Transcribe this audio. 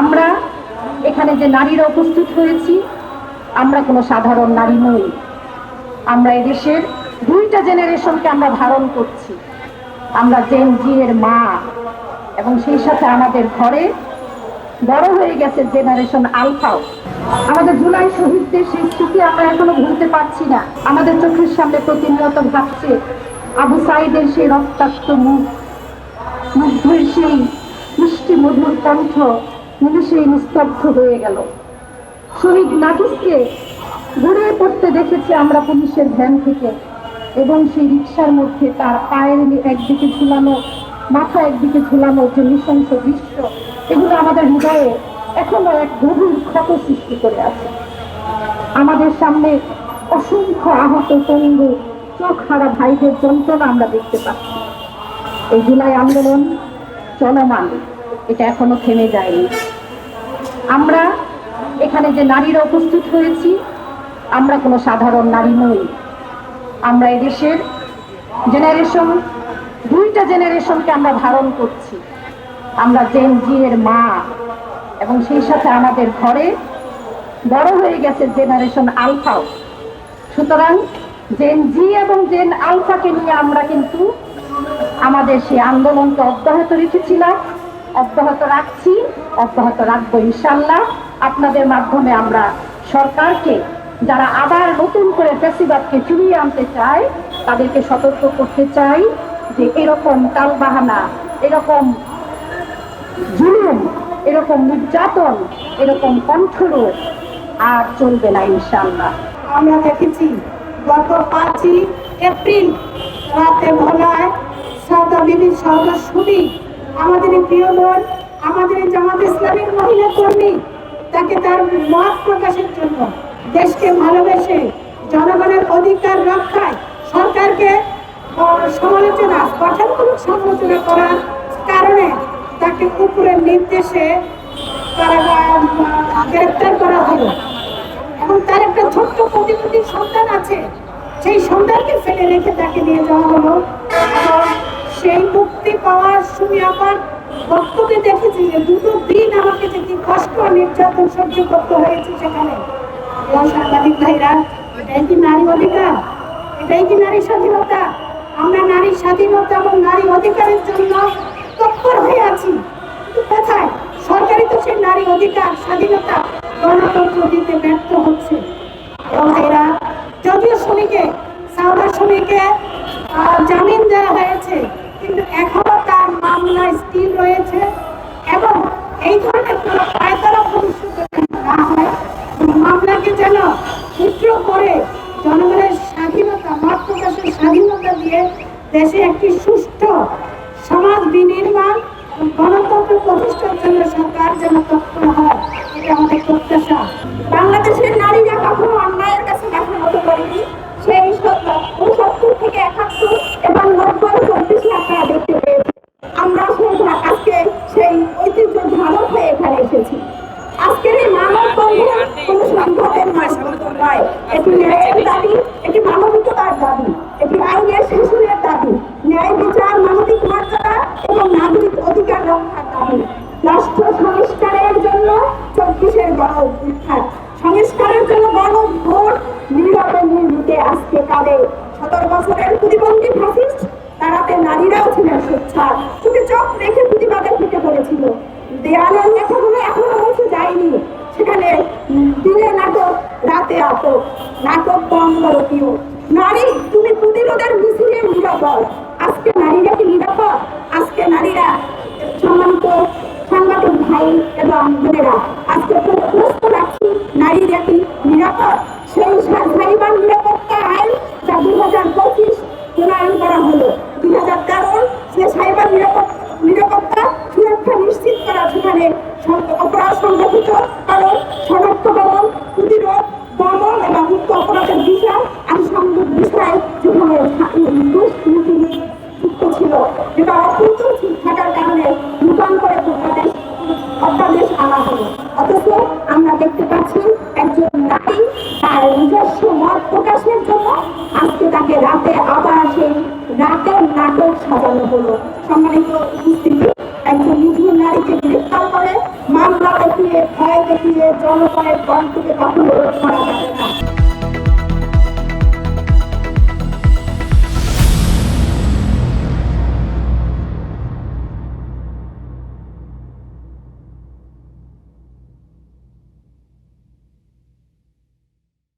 আমরা এখানে যে নারীরা উপস্থিত হয়েছি, আমরা কোনো সাধারণ নারী নই। আমরা এদেশের দুইটা জেনারেশনকে আমরা ধারণ করছি। আমরা জেন জি এর মা, এবং সেই সাথে আমাদের ঘরে বড় হয়ে গেছে জেনারেশন আলফাও। আমাদের জুলাই শহীদদের সেই স্মৃতি আমরা এখনো ভুলতে পারছি না। আমাদের চোখের সামনে প্রতিনিয়ত ভাবছে আবু সাইদের সেই রক্তাক্ত মুখ, মুগ্ধের সেই মিষ্টি মধুর কণ্ঠ নিমেষেই নিস্তব্ধ হয়ে গেল। শহীদ নাফিসকে ঘুরে পড়তে দেখেছি আমরা পুলিশের ভ্যান থেকে, এবং সেই রিক্সার মধ্যে তার পায়ের একদিকে ঝুলানো, মাথা একদিকে ঝুলানো যে নৃশংস দৃশ্য, এগুলো আমাদের হৃদয়ে এখনো এক গভীর ক্ষত সৃষ্টি করে আছে। আমাদের সামনে অসংখ্য আহত পঙ্গু চোখ হারা ভাইদের যন্ত্রণা আমরা দেখতে পাচ্ছি। এই জুলাই আন্দোলন চলমান, এটা এখনো থেমে যায়নি। আমরা এখানে যে নারীরা উপস্থিত হয়েছি, আমরা কোনো সাধারণ নারী নই। আমরা এদেশের দুইটা জেনারেশনকে আমরা ধারণ করছি। আমরা জেন জি এর মা, এবং সেই সাথে আমাদের ঘরে বড় হয়ে গেছে জেনারেশন আলফাও। সুতরাং জেন জি এবং জেন আলফাকে নিয়ে আমরা কিন্তু আমাদের সেই আন্দোলনকে অব্যাহত রেখেছিলাম, অব্যাহত রাখছি, অব্যাহত রাখবো ইনশাল্লাহ। আপনাদের মাধ্যমে আমরা সরকারকে, যারা আবার নতুন করে ফ্যাসিবাদকে ফিরিয়ে আনতে চায়, তাদেরকে সতর্ক করতে চাই যে এরকম টালবাহানা, এরকম জুলুম, এরকম নির্যাতন, এরকম কণ্ঠরোধ আর চলবে না ইনশাল্লাহ। আমরা দেখেছি গত 5ই এপ্রিল রাতে ভোলায় সাদা বিবি সাদা শুনি আমাদের প্রিয় বোন, আমাদের জামাত ইসলামের মহিলা কর্মী, তাকে তার মত প্রকাশের জন্য, দেশকে ভালোবেসে জনগণের অধিকার রক্ষায় সরকারকে সমালোচনা, গঠনমূলক সমালোচনা করার কারণে তাকে উপরের নির্দেশে গ্রেফতার করা হলো। এবং তার একটা ছোট্ট প্রতিবন্ধী সন্তান আছে, সেই সন্তানকে ফেলে রেখে তাকে নিয়ে যাওয়া হলো। এবং সেই মুক্তি পাওয়ার শুনে আমার বক্তব্যে দেখেছি যে 2 দিন আমাকে যে কি কষ্ট নির্যাতন সহ্য করতে হয়েছে সেখানে। সাংবাদিক ভাইরা, এটাই কি নারী অধিকার? এটাই কি নারী স্বাধীনতা? আমরা নারী স্বাধীনতা এবং নারী অধিকারের জন্য তৎপর হয়ে আছি, কিন্তু কোথায়? সরকারি তো সেই নারী অধিকার, স্বাধীনতা, গণতন্ত্র দিতে ব্যর্থ হচ্ছে। ভাইরা, যদিও সাউদার শ্রমিককে জামিন দেওয়া হয়েছে, কিন্তু এখনো তার মামলা স্থির রয়েছে, এবং এই ধরনের কোনো পায়তারা ভবিষ্যতে না হয়, মামলাকে যেন সূত্র করে জনগণের স্বাধীনতা, মত প্রকাশের স্বাধীনতা দিয়ে দেশে একটি সুষ্ঠু সমাজ বিনির্মাণ, গণতন্ত্র প্রতিষ্ঠার জন্য সরকার যেন তৎপর হয়, এটা আমাদের প্রত্যাশা। বাংলাদেশের নারীরা কখনো অন্যায়ের কাছে মাথা নত করেনি। সেই ৭৯ থেকে ৭১ এবং ৯০ ২৪ আপনারা দেখতে পেয়েছি। আমরা আজকে সেই ঐতিহ্য ধারণ হয়ে এখানে এসেছি। আজকের এই মানব বন্ধন কোন সংঘাতের নয়, এটি ন্যায়ের দাবি, এটি মানবিকতার দাবি, এটি আইনের শাসনের দাবি, ন্যায় বিচার, মানবিক মর্যাদা এবং নাগরিক অধিকার রক্ষার দাবি। রাষ্ট্র সংস্কারের জন্য ২৪-এর গণ অভ্যুত্থান, সংস্কারের জন্য গণভোট নীরবে নির্মিতে আজকে কালে ১৭ বছরের প্রতিবন্ধী ফ্যাসিস্ট তারাতে নারীরাও ছিলেন সোচ্চার, চোখে চোখ রেখে প্রতিবাদে ফিটে পড়েছিল। দেয়ালের লেখাগুলো এখনো মুছে যায়নি, সেখানে দিনে নাটক, রাতে আটক, নাটক বঙ্গরতীয়। নারী, তুমি প্রতিরোধের মিছিলে নিরাপদ। আজকে নারীরা কি নিরাপদ? আজকে নারীরা, সম্মানিত সাংবাদিক ভাই এবং বোনেরা, আজকে প্রশ্ন রাখছি, নারীরা কি নিরাপদ? সেই সাইবার নিরাপত্তা আইন যা 2025 প্রণয়ন করা হলো, 2013 সে সাইবার নিরাপত্তা সুরক্ষা নিশ্চিত করা, সেখানে অপরাধ সংগঠিত কারণ শনাক্তকরণ, প্রতিরোধ, দমন এবং মুক্ত অপরাধের বিষয় আনুষঙ্গিক বিষয় যেখানে যুক্ত ছিল, যেটা অপূর্ত থাকার কারণে নূতন করে অধ্যাদেশ আনা হলো। অথচ আমরা দেখতে পাচ্ছি একজন নারী তার নিজস্ব মত প্রকাশের জন্য আজকে তাকে রাতে আবার সেই রাতের নাটক সাজানো হলো। সম্মানিত উপস্থিতি, একজন নিরীহ নারীকে গ্রেফতার করে মামলা জনগণকে ভয় দেখিয়ে জনগণের গণ থেকে কখনো রোধ করা যাবে না।